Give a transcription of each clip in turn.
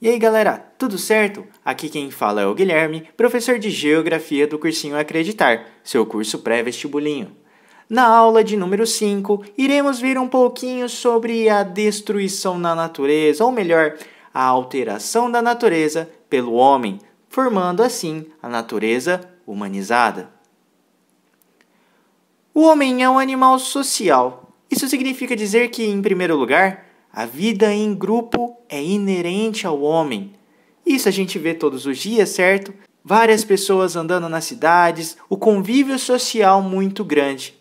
E aí galera, tudo certo? Aqui quem fala é o Guilherme, professor de Geografia do cursinho Acreditar, seu curso pré-vestibulinho. Na aula de número 5, iremos ver um pouquinho sobre a destruição da natureza, ou melhor, a alteração da natureza pelo homem, formando assim a natureza humanizada. O homem é um animal social. Isso significa dizer que, em primeiro lugar, a vida em grupo é inerente ao homem. Isso a gente vê todos os dias, certo? Várias pessoas andando nas cidades, o convívio social muito grande.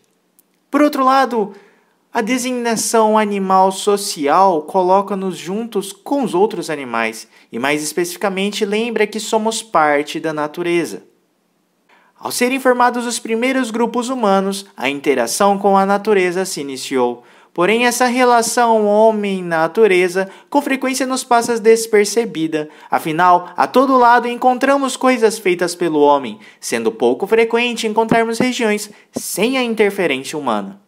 Por outro lado, a designação animal social coloca-nos juntos com os outros animais e, mais especificamente, lembra que somos parte da natureza. Ao serem formados os primeiros grupos humanos, a interação com a natureza se iniciou. Porém, essa relação homem-natureza com frequência nos passa despercebida. Afinal, a todo lado encontramos coisas feitas pelo homem, sendo pouco frequente encontrarmos regiões sem a interferência humana.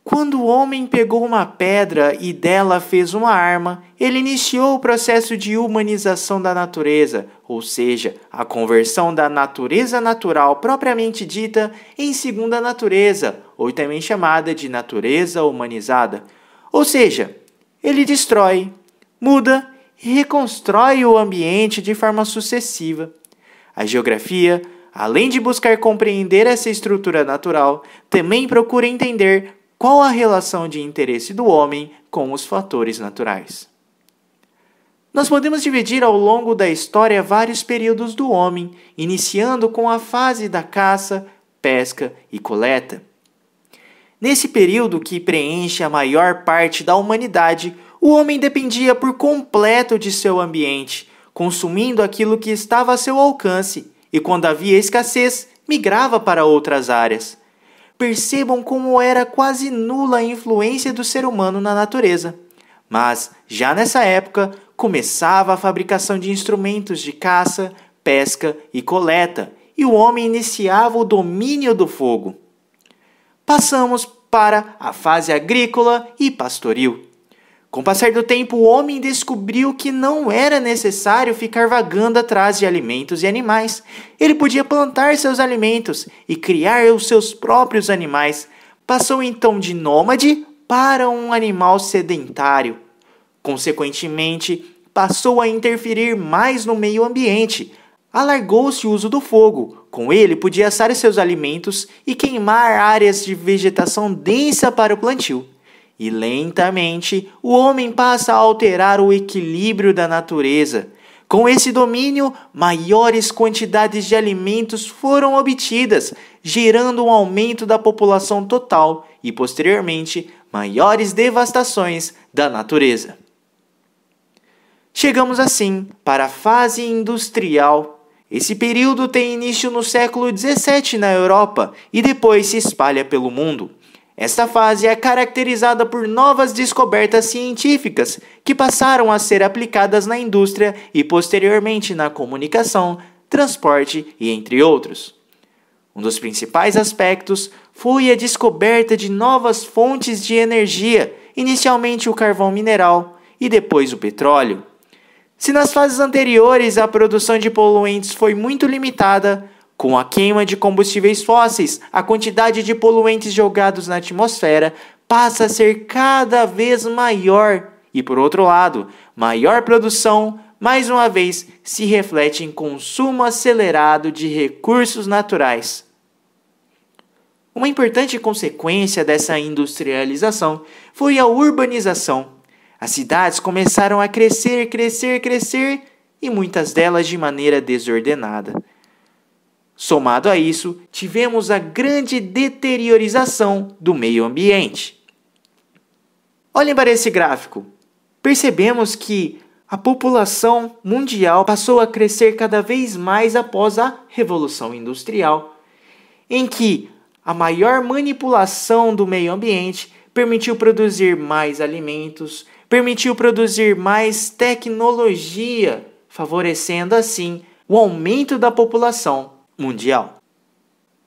Quando o homem pegou uma pedra e dela fez uma arma, ele iniciou o processo de humanização da natureza, ou seja, a conversão da natureza natural propriamente dita em segunda natureza, ou também chamada de natureza humanizada. Ou seja, ele destrói, muda e reconstrói o ambiente de forma sucessiva. A geografia, além de buscar compreender essa estrutura natural, também procura entender qual a relação de interesse do homem com os fatores naturais. Nós podemos dividir ao longo da história vários períodos do homem, iniciando com a fase da caça, pesca e coleta. Nesse período que preenche a maior parte da humanidade, o homem dependia por completo de seu ambiente, consumindo aquilo que estava a seu alcance, e quando havia escassez, migrava para outras áreas. Percebam como era quase nula a influência do ser humano na natureza. Mas, já nessa época, começava a fabricação de instrumentos de caça, pesca e coleta, e o homem iniciava o domínio do fogo. Passamos para a fase agrícola e pastoril. Com o passar do tempo, o homem descobriu que não era necessário ficar vagando atrás de alimentos e animais. Ele podia plantar seus alimentos e criar os seus próprios animais. Passou então de nômade para um animal sedentário. Consequentemente, passou a interferir mais no meio ambiente. Alargou-se o uso do fogo. Com ele, podia assar seus alimentos e queimar áreas de vegetação densa para o plantio. E lentamente, o homem passa a alterar o equilíbrio da natureza. Com esse domínio, maiores quantidades de alimentos foram obtidas, gerando um aumento da população total e, posteriormente, maiores devastações da natureza. Chegamos assim para a fase industrial. Esse período tem início no século XVII na Europa e depois se espalha pelo mundo. Esta fase é caracterizada por novas descobertas científicas que passaram a ser aplicadas na indústria e posteriormente na comunicação, transporte e entre outros. Um dos principais aspectos foi a descoberta de novas fontes de energia, inicialmente o carvão mineral e depois o petróleo. Se nas fases anteriores a produção de poluentes foi muito limitada, com a queima de combustíveis fósseis, a quantidade de poluentes jogados na atmosfera passa a ser cada vez maior e, por outro lado, maior produção, mais uma vez, se reflete em consumo acelerado de recursos naturais. Uma importante consequência dessa industrialização foi a urbanização. As cidades começaram a crescer e muitas delas de maneira desordenada. Somado a isso, tivemos a grande deteriorização do meio ambiente. Olhem para esse gráfico. Percebemos que a população mundial passou a crescer cada vez mais após a Revolução Industrial, em que a maior manipulação do meio ambiente permitiu produzir mais alimentos, permitiu produzir mais tecnologia, favorecendo assim o aumento da população mundial.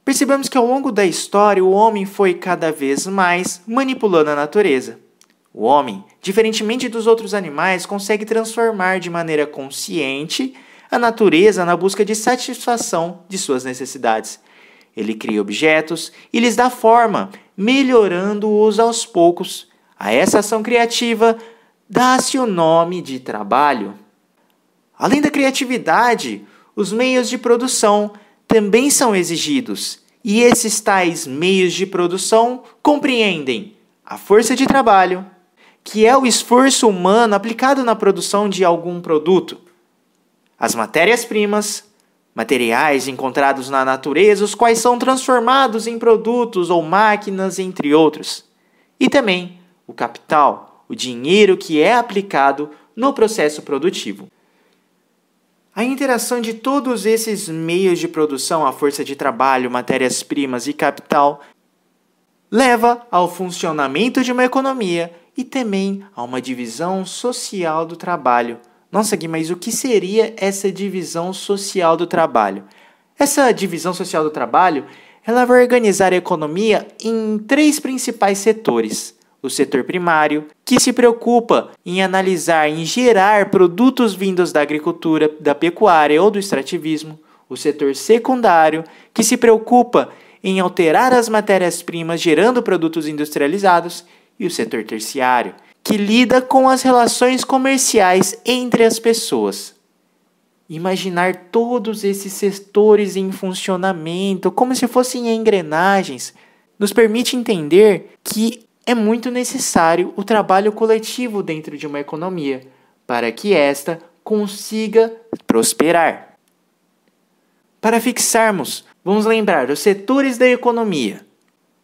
Percebemos que ao longo da história o homem foi cada vez mais manipulando a natureza. O homem, diferentemente dos outros animais, consegue transformar de maneira consciente a natureza na busca de satisfação de suas necessidades. Ele cria objetos e lhes dá forma, melhorando-os aos poucos. A essa ação criativa dá-se o nome de trabalho. Além da criatividade, os meios de produção também são exigidos, e esses tais meios de produção compreendem a força de trabalho, que é o esforço humano aplicado na produção de algum produto, as matérias-primas, materiais encontrados na natureza, os quais são transformados em produtos ou máquinas, entre outros, e também o capital, o dinheiro que é aplicado no processo produtivo. A interação de todos esses meios de produção, a força de trabalho, matérias-primas e capital, leva ao funcionamento de uma economia e também a uma divisão social do trabalho. Nossa, Gui, mas o que seria essa divisão social do trabalho? Essa divisão social do trabalho, ela vai organizar a economia em 3 principais setores. O setor primário, que se preocupa em analisar, em gerar produtos vindos da agricultura, da pecuária ou do extrativismo. O setor secundário, que se preocupa em alterar as matérias-primas, gerando produtos industrializados. E o setor terciário, que lida com as relações comerciais entre as pessoas. Imaginar todos esses setores em funcionamento, como se fossem engrenagens, nos permite entender que é muito necessário o trabalho coletivo dentro de uma economia, para que esta consiga prosperar. Para fixarmos, vamos lembrar os setores da economia.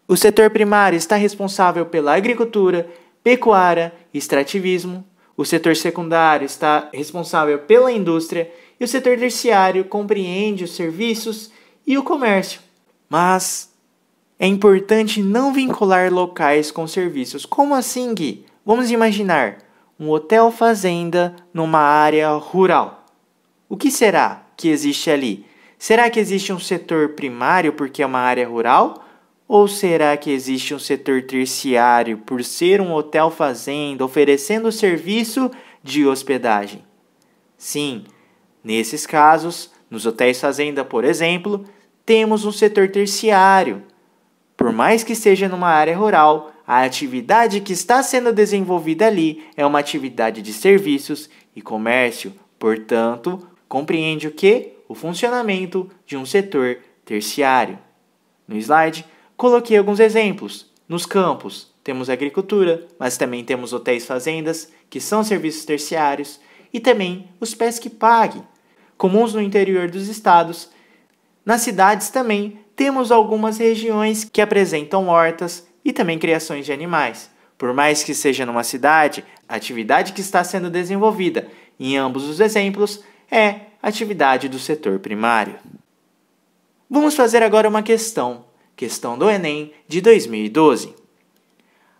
O setor primário está responsável pela agricultura, pecuária e extrativismo. O setor secundário está responsável pela indústria e o setor terciário compreende os serviços e o comércio. Mas é importante não vincular locais com serviços. Como assim, Gui? Vamos imaginar um hotel-fazenda numa área rural. O que será que existe ali? Será que existe um setor primário porque é uma área rural? Ou será que existe um setor terciário por ser um hotel-fazenda oferecendo serviço de hospedagem? Sim, nesses casos, nos hotéis-fazenda, por exemplo, temos um setor terciário. Por mais que seja numa área rural, a atividade que está sendo desenvolvida ali é uma atividade de serviços e comércio, portanto, compreende o que? O funcionamento de um setor terciário. No slide, coloquei alguns exemplos. Nos campos, temos agricultura, mas também temos hotéis-fazendas, que são serviços terciários, e também os pesque-pague, comuns no interior dos estados. Nas cidades também temos algumas regiões que apresentam hortas e também criações de animais. Por mais que seja numa cidade, a atividade que está sendo desenvolvida em ambos os exemplos é a atividade do setor primário. Vamos fazer agora uma questão do Enem de 2012.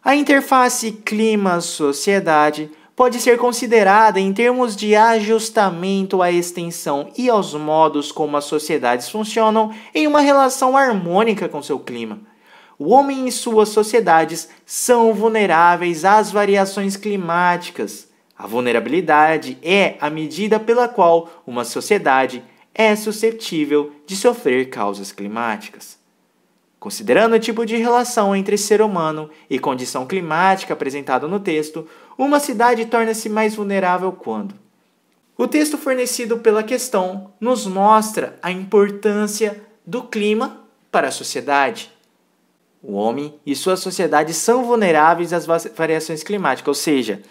A interface clima-sociedade pode ser considerada em termos de ajustamento à extensão e aos modos como as sociedades funcionam em uma relação harmônica com seu clima. O homem e suas sociedades são vulneráveis às variações climáticas. A vulnerabilidade é a medida pela qual uma sociedade é suscetível de sofrer causas climáticas. Considerando o tipo de relação entre ser humano e condição climática apresentado no texto, uma cidade torna-se mais vulnerável quando? O texto fornecido pela questão nos mostra a importância do clima para a sociedade. O homem e sua sociedade são vulneráveis às variações climáticas, ou seja,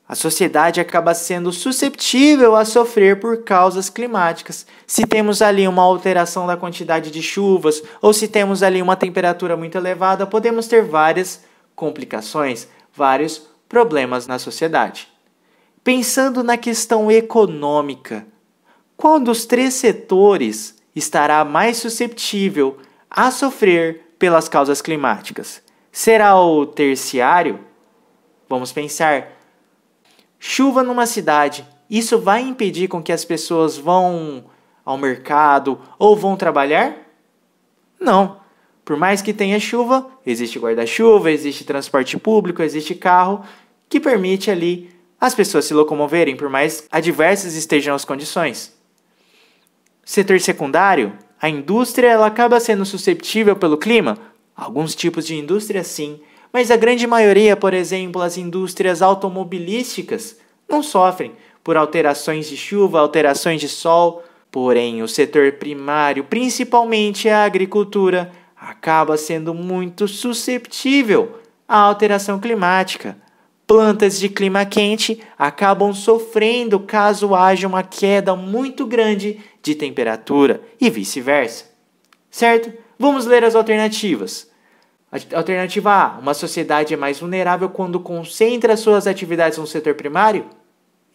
a sociedade acaba sendo suscetível a sofrer por causas climáticas. Se temos ali uma alteração da quantidade de chuvas ou se temos ali uma temperatura muito elevada, podemos ter várias complicações, vários problemas na sociedade. Pensando na questão econômica, qual dos 3 setores estará mais suscetível a sofrer pelas causas climáticas? Será o terciário? Vamos pensar. Chuva numa cidade, isso vai impedir com que as pessoas vão ao mercado ou vão trabalhar? Não, Por mais que tenha chuva, existe guarda-chuva, existe transporte público, existe carro, que permite ali as pessoas se locomoverem, por mais adversas estejam as condições. Setor secundário, a indústria ela acaba sendo suscetível pelo clima? Alguns tipos de indústria sim, mas a grande maioria, por exemplo, as indústrias automobilísticas, não sofrem por alterações de chuva, alterações de sol. Porém, o setor primário, principalmente a agricultura, acaba sendo muito suscetível à alteração climática. Plantas de clima quente acabam sofrendo caso haja uma queda muito grande de temperatura e vice-versa. Certo? Vamos ler as alternativas. Alternativa A. Uma sociedade é mais vulnerável quando concentra suas atividades no setor primário?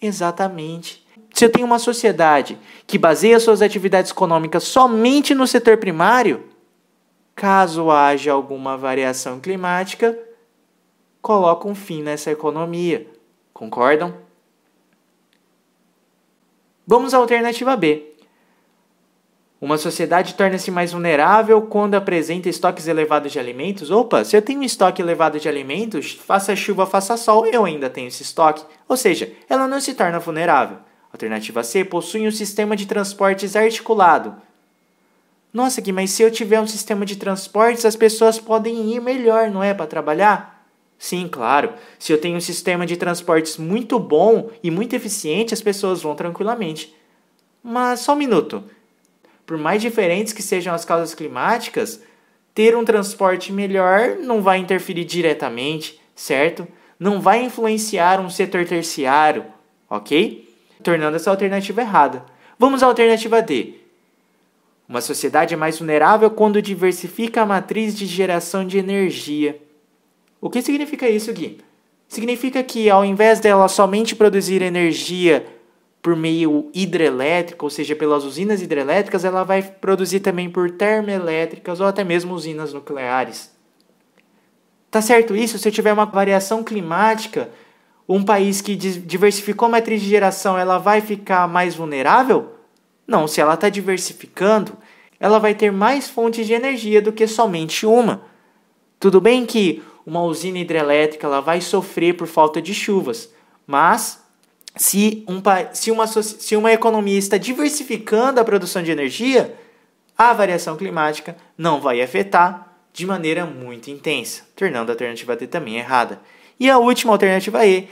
Exatamente. Se eu tenho uma sociedade que baseia suas atividades econômicas somente no setor primário, caso haja alguma variação climática, coloca um fim nessa economia. Concordam? Vamos à alternativa B. Uma sociedade torna-se mais vulnerável quando apresenta estoques elevados de alimentos? Opa, se eu tenho um estoque elevado de alimentos, faça chuva, faça sol, eu ainda tenho esse estoque. Ou seja, ela não se torna vulnerável. Alternativa C, possui um sistema de transportes articulado. Nossa, Gui, mas se eu tiver um sistema de transportes, as pessoas podem ir melhor, não é, para trabalhar? Sim, claro. Se eu tenho um sistema de transportes muito bom e muito eficiente, as pessoas vão tranquilamente. Mas só um minuto. Por mais diferentes que sejam as causas climáticas, ter um transporte melhor não vai interferir diretamente, certo? Não vai influenciar um setor terciário, ok? Tornando essa alternativa errada. Vamos à alternativa D. Uma sociedade é mais vulnerável quando diversifica a matriz de geração de energia. O que significa isso, Gui? Significa que ao invés dela somente produzir energia por meio hidrelétrico, ou seja, pelas usinas hidrelétricas, ela vai produzir também por termoelétricas ou até mesmo usinas nucleares. Tá certo isso? Se eu tiver uma variação climática, um país que diversificou a matriz de geração, ela vai ficar mais vulnerável? Não, se ela está diversificando, ela vai ter mais fontes de energia do que somente uma. Tudo bem que uma usina hidrelétrica ela vai sofrer por falta de chuvas, mas se uma economia está diversificando a produção de energia, a variação climática não vai afetar de maneira muito intensa, tornando a alternativa D também errada. E a última alternativa E.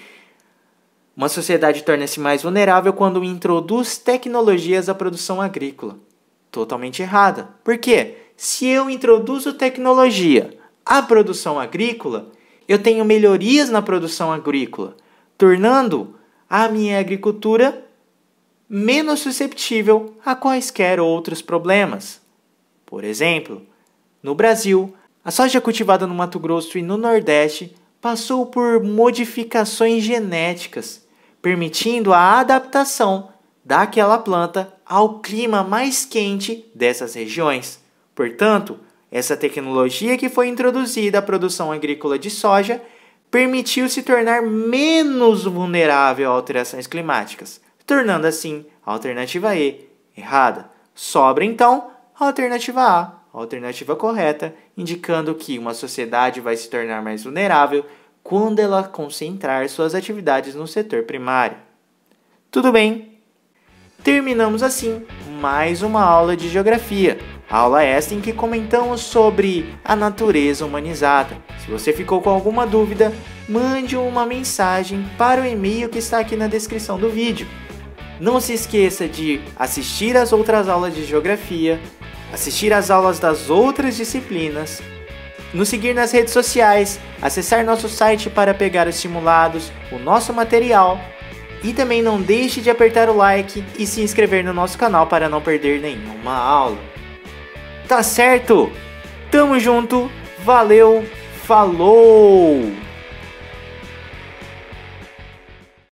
Uma sociedade torna-se mais vulnerável quando introduz tecnologias à produção agrícola. Totalmente errada. Por quê? Se eu introduzo tecnologia à produção agrícola, eu tenho melhorias na produção agrícola, tornando a minha agricultura menos suscetível a quaisquer outros problemas. Por exemplo, no Brasil, a soja cultivada no Mato Grosso e no Nordeste passou por modificações genéticas, permitindo a adaptação daquela planta ao clima mais quente dessas regiões. Portanto, essa tecnologia que foi introduzida à produção agrícola de soja permitiu se tornar menos vulnerável a alterações climáticas, tornando assim a alternativa E errada. Sobra então a alternativa A, a alternativa correta, indicando que uma sociedade vai se tornar mais vulnerável quando ela concentrar suas atividades no setor primário. Tudo bem? Terminamos assim mais uma aula de geografia. Aula esta em que comentamos sobre a natureza humanizada. Se você ficou com alguma dúvida, mande uma mensagem para o e-mail que está aqui na descrição do vídeo. Não se esqueça de assistir às outras aulas de geografia, assistir às aulas das outras disciplinas, nos seguir nas redes sociais, acessar nosso site para pegar os simulados, o nosso material e também não deixe de apertar o like e se inscrever no nosso canal para não perder nenhuma aula. Tá certo? Tamo junto, valeu, falou!